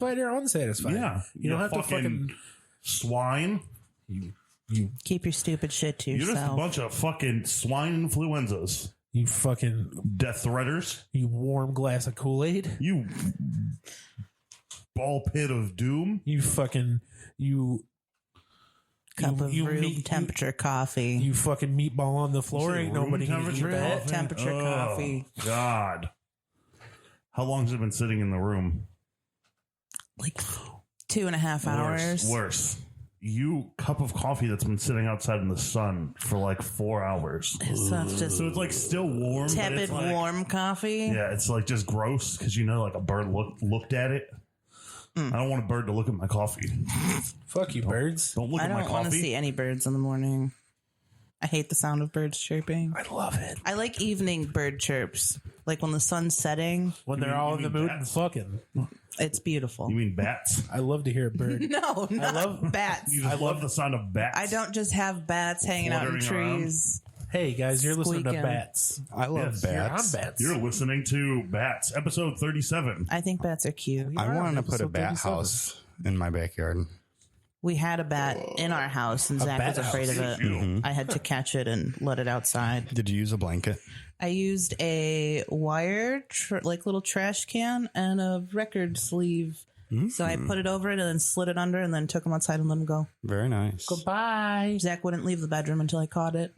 or unsatisfied. Yeah. You don't have to fucking swine. You keep your stupid shit to yourself. You're just a bunch of fucking swine influenzas. You fucking death threaders. You warm glass of Kool-Aid. You ball pit of doom. You fucking cup of room temperature coffee. You fucking meatball on the floor. Ain't nobody gonna eat that. Temperature coffee. God. How long has it been sitting in the room? Like 2.5 hours. Worse. You cup of coffee that's been sitting outside in the sun for like 4 hours. So it's like still warm. Tepid, like, warm coffee. Yeah, it's like just gross because like a bird looked at it. I don't want a bird to look at my coffee. Fuck you, birds. Don't look at my coffee. I don't want to see any birds in the morning. I hate the sound of birds chirping. I love it. I like evening bird chirps. Like when the sun's setting. When they're all in the mood and fucking. It's beautiful. You mean bats? I love to hear a bird. No, not I love bats. I love the sound of bats. I don't just have bats hanging out in trees. Hey, guys, you're listening to Squeaking. Bats. I love bats. You're on Bats. You're listening to Bats, episode 37. I think bats are cute. I wanted to put a bat house in my backyard. We had a bat in our house, and Zach was afraid of it. Mm-hmm. I had to catch it and let it outside. Did you use a blanket? I used a wired, like little trash can and a record sleeve. So I put it over it and then slid it under and then took him outside and let him go. Very nice. Goodbye. Zach wouldn't leave the bedroom until I caught it.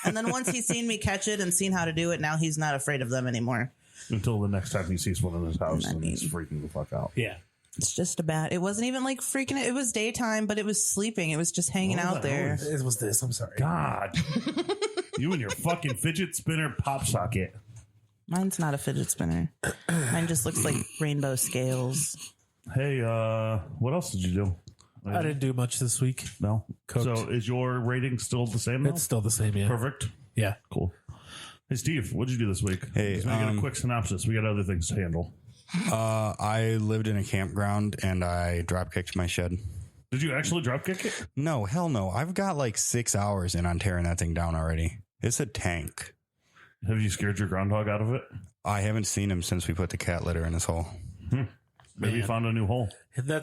And then once he's seen me catch it and seen how to do it, now he's not afraid of them anymore. Until the next time he sees one in his house and he's freaking the fuck out. Yeah. It's just a bat. It wasn't even like freaking it. It was daytime, but it was sleeping. It was just hanging out there. It was this. I'm sorry. God. You and your fucking fidget spinner pop socket. Mine's not a fidget spinner. Mine just looks like rainbow scales. Hey, what else did you do? I didn't do much this week. No. Cooked. So is your rating still the same now? It's still the same, yeah. Perfect. Yeah. Cool. Hey, Steve, what did you do this week? Hey, Just make it a quick synopsis. We got other things to handle. I lived in a campground and I drop kicked my shed. Did you actually drop kick it? No, hell no. I've got like 6 hours in on tearing that thing down already. It's a tank. Have you scared your groundhog out of it? I haven't seen him since we put the cat litter in his hole. Maybe you found a new hole.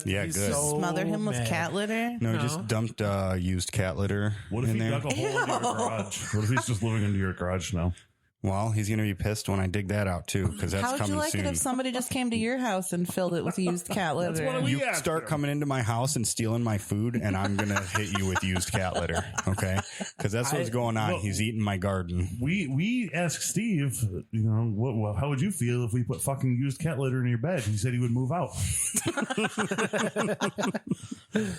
Yeah, he's good. so Smother him with mad. cat litter? No, he just dumped used cat litter What if in he there. dug a hole into your garage? What if he's just living into your garage now? Well, he's going to be pissed when I dig that out too, because that's How would coming you like soon. it if somebody just came to your house and filled it with used cat litter? what we You asked start him. coming into my house and stealing my food, and I'm going to hit you with used cat litter, okay? Because that's what's going on. Well- He's eating my garden. We asked Steve, how would you feel if we put fucking used cat litter in your bed? He said he would move out.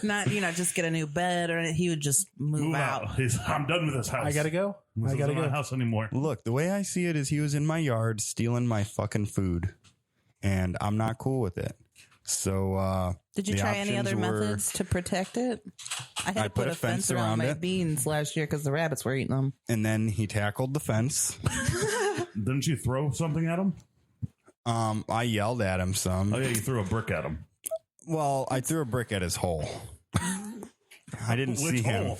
Not, just get a new bed, or he would just move out. I'm done with this house. I gotta go. This I gotta isn't go. my house anymore. Look, the way I see it is he was in my yard stealing my fucking food, and I'm not cool with it. So, Did you the try any other options were- methods to protect it? I had I to put a fence around my it. beans last year because the rabbits were eating them. And then he tackled the fence. Didn't you throw something at him? I yelled at him some. Oh, yeah, you threw a brick at him. Well, I threw a brick at his hole. I didn't see Which him. hole?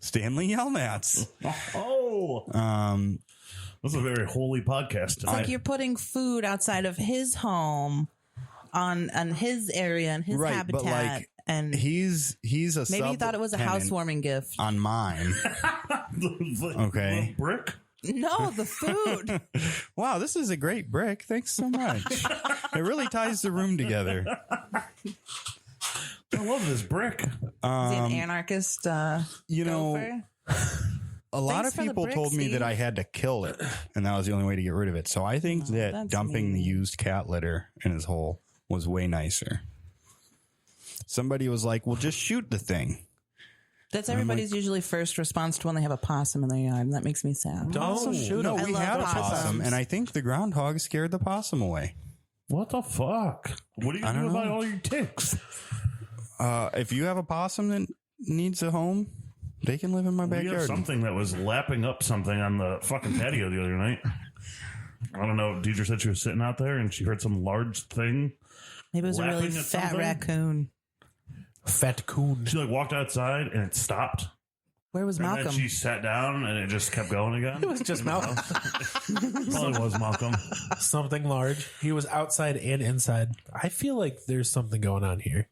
Stanley Yelnats. Oh. This is a very holy podcast It's like tonight. you're putting food outside of his home on his area and his Right, habitat. but like and he's a maybe he thought it was a sub-tenant housewarming gift. on mine. Okay. The brick? No, the food. Wow, this is a great brick. Thanks so much. It really ties the room together. I love this brick. Is he an anarchist? You know, gopher? a lot Thanks of for the people brick, told me Steve. that I had to kill it, and that was the only way to get rid of it. So I think that that's dumping the mean. used cat litter in his hole was way nicer. Somebody was like, well, just shoot the thing. That's everybody's usually first response to when they have a possum in their yard, and that makes me sad. Don't shoot No, him. we love had a possums. possum, and I think the groundhog scared the possum away. What the fuck? What do you I do don't about know. all your ticks? If you have a possum that needs a home, they can live in my We have backyard. something that was lapping up something on the fucking patio the other night. I don't know. Deidre said she was sitting out there and she heard some large thing. Maybe it was a really Laughing at fat something? raccoon. Fat coon. She like walked outside and it stopped. Where was And Malcolm? then she sat down and it just kept going again. It was just Malcolm. Probably was Malcolm. Something large. He was outside and inside. I feel like there's something going on here.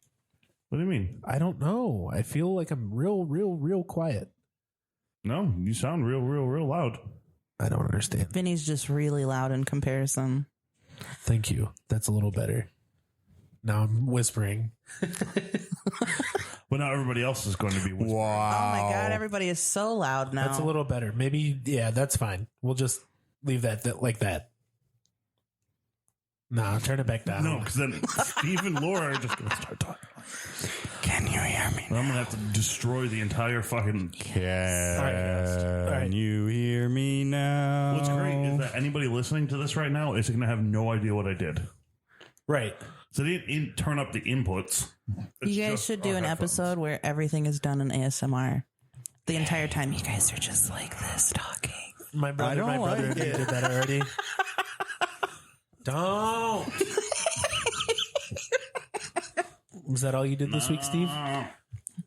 What do you mean? I don't know. I feel like I'm real quiet. No, you sound real loud. I don't understand. Vinny's just really loud in comparison. Thank you. That's a little better. Now I'm whispering. But now everybody else is going to be whispering. Wow. Oh my God, everybody is so loud now. That's a little better. Maybe, yeah, that's fine. We'll just leave that like that. Nah, turn it back down. No, because then Steve and Laura are just going to start talking. Can you hear me? I'm going to have to destroy the entire fucking... Can All right. you hear me now? What's great is that anybody listening to this right now is going to have no idea what I did. Right. So they didn't turn up the inputs. It's You guys just should do our an headphones. episode where everything is done in ASMR. The entire time you guys are just like this talking. My brother like did that already. Don't. Was that all you did this week, Steve?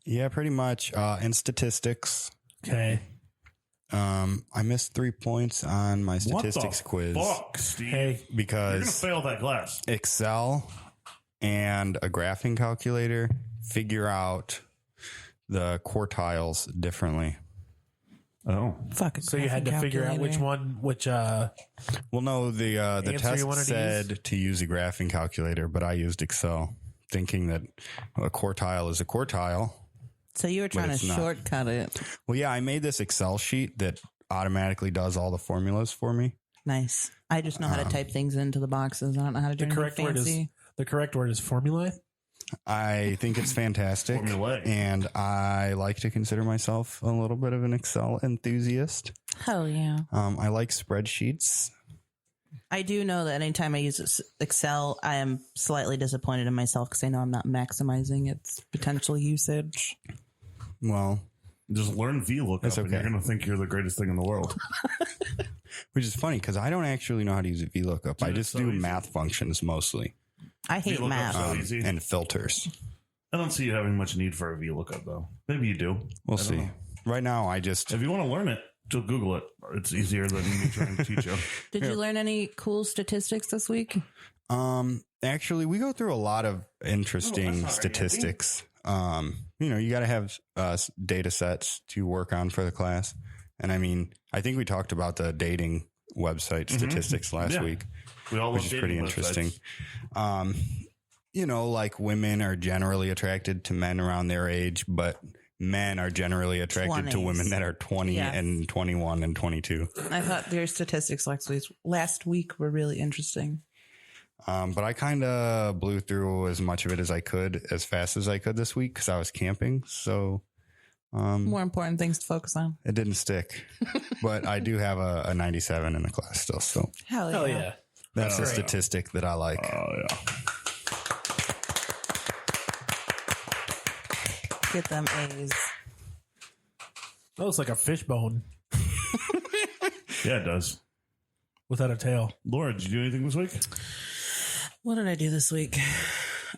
Yeah, pretty much. In statistics, Okay. I missed 3 points on my statistics quiz Fuck, Steve. Hey, You're going to because fail that class. Excel and a graphing calculator figure out the quartiles differently. Oh. Fuck. so you had to figure out which one, Well, no, the Answer you test wanted to said to use a graphing calculator, but I used Excel, thinking that a quartile is a quartile. So you were trying to it's not. shortcut it. Well, yeah, I made this Excel sheet that automatically does all the formulas for me. Nice. I just know how to type things into the boxes. I don't know how to do the correct anything word fancy. the correct word is formula. I think it's fantastic, Formulaic. and I like to consider myself a little bit of an Excel enthusiast. Hell yeah. I like spreadsheets. I do know that anytime I use Excel, I am slightly disappointed in myself because I know I'm not maximizing its potential usage. Well, Just learn VLOOKUP That's and you're okay. going to think you're the greatest thing in the world. which is funny because I don't actually know how to use a VLOOKUP. I Dude, just it's so do easy. math functions mostly I hate VLOOKUP's math. so easy. and filters. I don't see you having much need for a VLOOKUP, though. Maybe you do. We'll I don't see. know. Right now, I just If you want to learn it, just Google it. It's easier than me trying to teach you. Did you learn any cool statistics this week? actually we go through a lot of interesting not statistics. You got to have data sets to work on for the class, and I mean, I think we talked about the dating website statistics last Yeah. week, We all which love is pretty dating interesting. websites. Like women are generally attracted to men around their age, but men are generally attracted to 20s. women that are 20 Yeah. and 21 and 22. I thought your statistics last week were really interesting. But I kind of blew through as much of it as I could, as fast as I could this week because I was camping. So More important things to focus on. it didn't stick. But I do have a 97 in the class still. So Hell yeah. Hell yeah. that's a Great. statistic that I like. Oh, yeah. Get them A's. That looks like a fish bone Yeah, it does. without a tail. Laura, did you do anything this week? What did I do this week?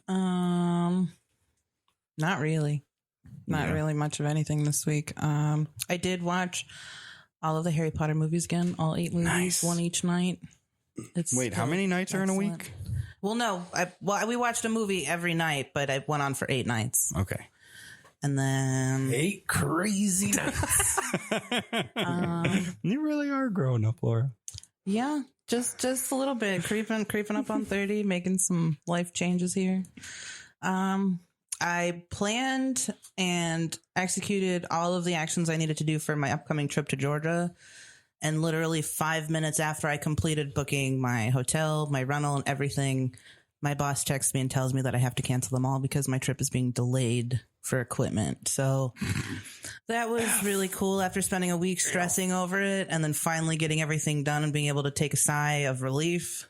Not really. Not really much of anything this week. I did watch all of the Harry Potter movies again, all 8 movies, Nice. one each night. It's Wait, how still many nights are in a excellent. week? Well, no. We watched a movie every night, but I went on for 8 nights. Okay. And then 8 crazy nights. You really are growing up, Laura. yeah, just a little bit creeping up on 30, making some life changes here. I planned and executed all of the actions I needed to do for my upcoming trip to Georgia. And literally 5 minutes after I completed booking my hotel, my rental, and everything, my boss texts me and tells me that I have to cancel them all because my trip is being delayed for equipment. So that was really cool after spending a week stressing over it and then finally getting everything done and being able to take a sigh of relief.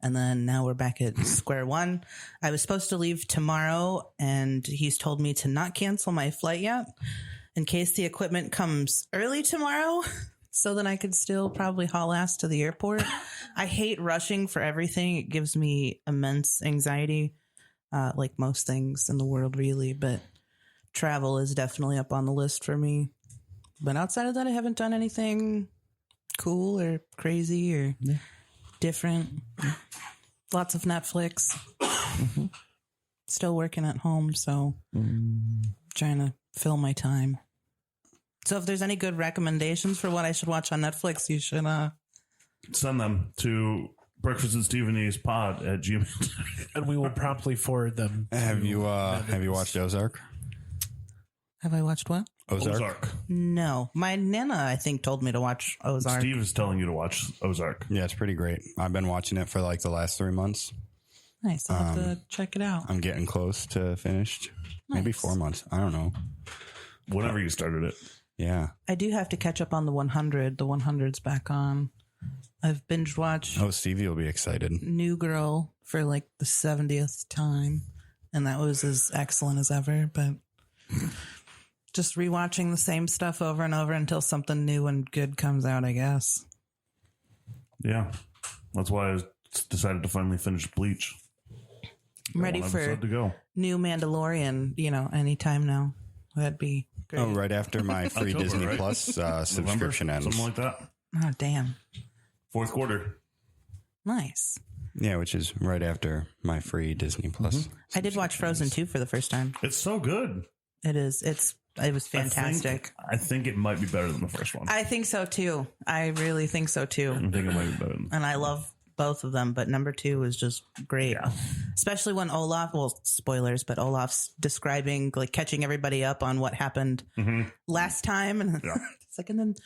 And then now we're back at square one. I was supposed to leave tomorrow and he's told me to not cancel my flight yet in case the equipment comes early tomorrow. So then I could still probably haul ass to the airport. I hate rushing for everything. It gives me immense anxiety, like most things in the world, really. But travel is definitely up on the list for me. But outside of that, I haven't done anything cool or crazy or different. Lots of Netflix. Still working at home, so trying to fill my time. So if there's any good recommendations for what I should watch on Netflix, you should send them to Breakfast at Steveny's pod at Gmail. And we will promptly forward them. Have you watched Ozark? Have I watched what? Ozark. No. My Nana, I think, told me to watch Ozark. Steve is telling you to watch Ozark. Yeah, it's pretty great. I've been watching it for like the last 3 months. Nice. I'll have to check it out. I'm getting close to finished. Maybe 4 months. I don't know. Whenever you started it. Yeah. I do have to catch up on the 100. The 100's back on. I've binge watched Oh, Stevie will be excited. New Girl for like the 70th time. And that was as excellent as ever. But just rewatching the same stuff over and over until something new and good comes out, I guess. Yeah. That's why I decided to finally finish Bleach. I'm ready Got one for episode to go. new Mandalorian, anytime now. That'd be great. Oh, right after my free October, Disney right? Plus subscription November, ends. something like that. Oh, damn. Fourth quarter. Nice. Yeah, which is right after my free Disney Plus. I did watch Frozen 2 for the first time. It's so good. It was fantastic. I think it might be better than the first one. I think so too. I really think so too. I think it might be better than And I love both of them, but number 2 was just great. Yeah. Especially when spoilers, but Olaf's describing, like, catching everybody up on what happened last time. And it's like, and then,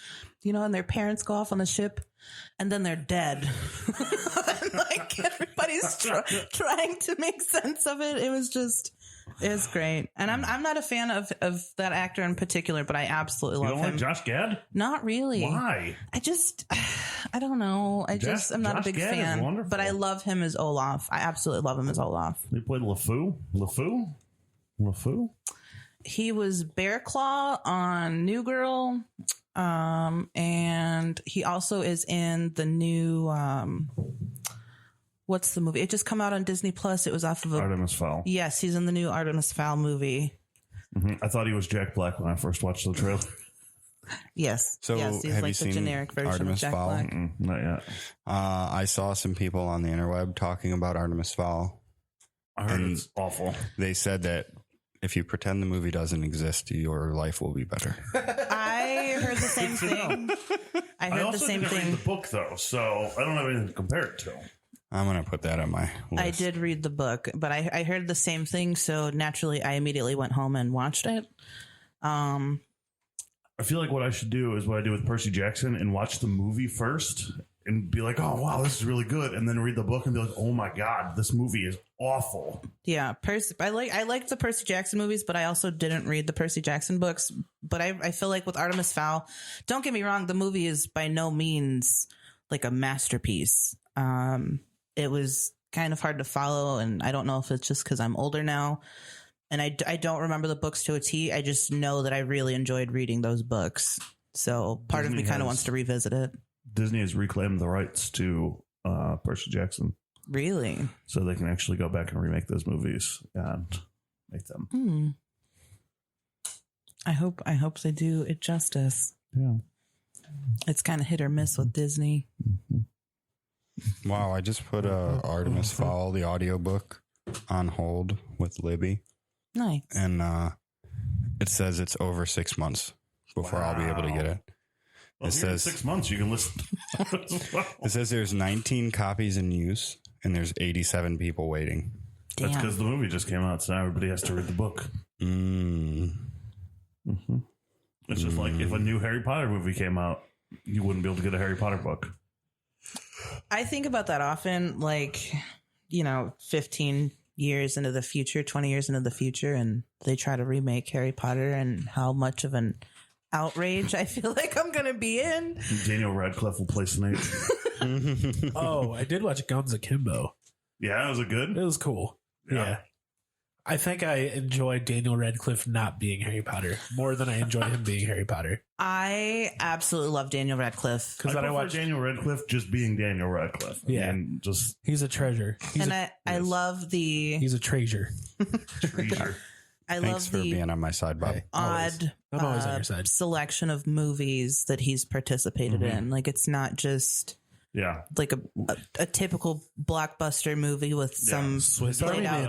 and their parents go off on the ship and then they're dead. And, like, everybody's trying to make sense of it. It was great. And I'm not a fan of that actor in particular, but I absolutely love You don't him. like Josh Gad? Not really. Why? I don't know. I'm not a big Gad is fan, wonderful. but I love him as Olaf. I absolutely love him as Olaf. He played LeFou? He was Bear Claw on New Girl. And he also is in the new, what's the movie? It just come out on Disney Plus. It was off of Artemis Fowl. Yes, he's in the new Artemis Fowl movie. I thought he was Jack Black when I first watched the trailer. Yes. So yes, he's have like you the seen generic version Artemis of Jack Fowl? Black. Not yet. I saw some people on the interweb talking about Artemis Fowl. I heard it's awful. They said that if you pretend the movie doesn't exist, your life will be better. I heard the same thing. I heard the same didn't thing. read the book though, so I don't have anything to compare it to. I'm going to put that on my list. I did read the book, but I heard the same thing. So naturally, I immediately went home and watched it. I feel like what I should do is what I do with Percy Jackson and watch the movie first and be like, oh, wow, this is really good. And then read the book and be like, oh, my God, this movie is awful. Yeah. I liked the Percy Jackson movies, but I also didn't read the Percy Jackson books. But I feel like with Artemis Fowl, don't get me wrong, the movie is by no means like a masterpiece. It was kind of hard to follow. And I don't know if it's just because I'm older now. And I don't remember the books to a T. I just know that I really enjoyed reading those books. So part of me kind of wants to revisit it. Disney has reclaimed the rights to Percy Jackson. Really? So they can actually go back and remake those movies and make them. I hope they do it justice. Yeah. It's kind of hit or miss with Disney. Wow, I just put Artemis Fowl, the audiobook, on hold with Libby. Nice. And it says it's over 6 months before I'll be able to get it. Well, It says 6 months you can listen. It says there's 19 copies in use and there's 87 people waiting. That's Damn. because the movie just came out, so now everybody has to read the book. It's just like if a new Harry Potter movie came out, you wouldn't be able to get a Harry Potter book. I think about that often, like, 15 years into the future, 20 years into the future, and they try to remake Harry Potter and how much of an outrage I feel like I'm going to be in. Daniel Radcliffe will play Snape. Oh, I did watch Guns Akimbo. Yeah, was it good? It was cool. Yeah. I think I enjoyed Daniel Radcliffe not being Harry Potter more than I enjoyed him being Harry Potter. I absolutely love Daniel Radcliffe. Because I I prefer watched Daniel Radcliffe just being Daniel Radcliffe. Yeah. And just He's a treasure. I love the He's a treasure. treasure. I Thanks love for the being on my side, Bob. Hey. odd I'm always on your side. selection of movies that he's participated Mhm. in. Like, it's not just Yeah. like a typical blockbuster movie with some Swiss laid Army out Man.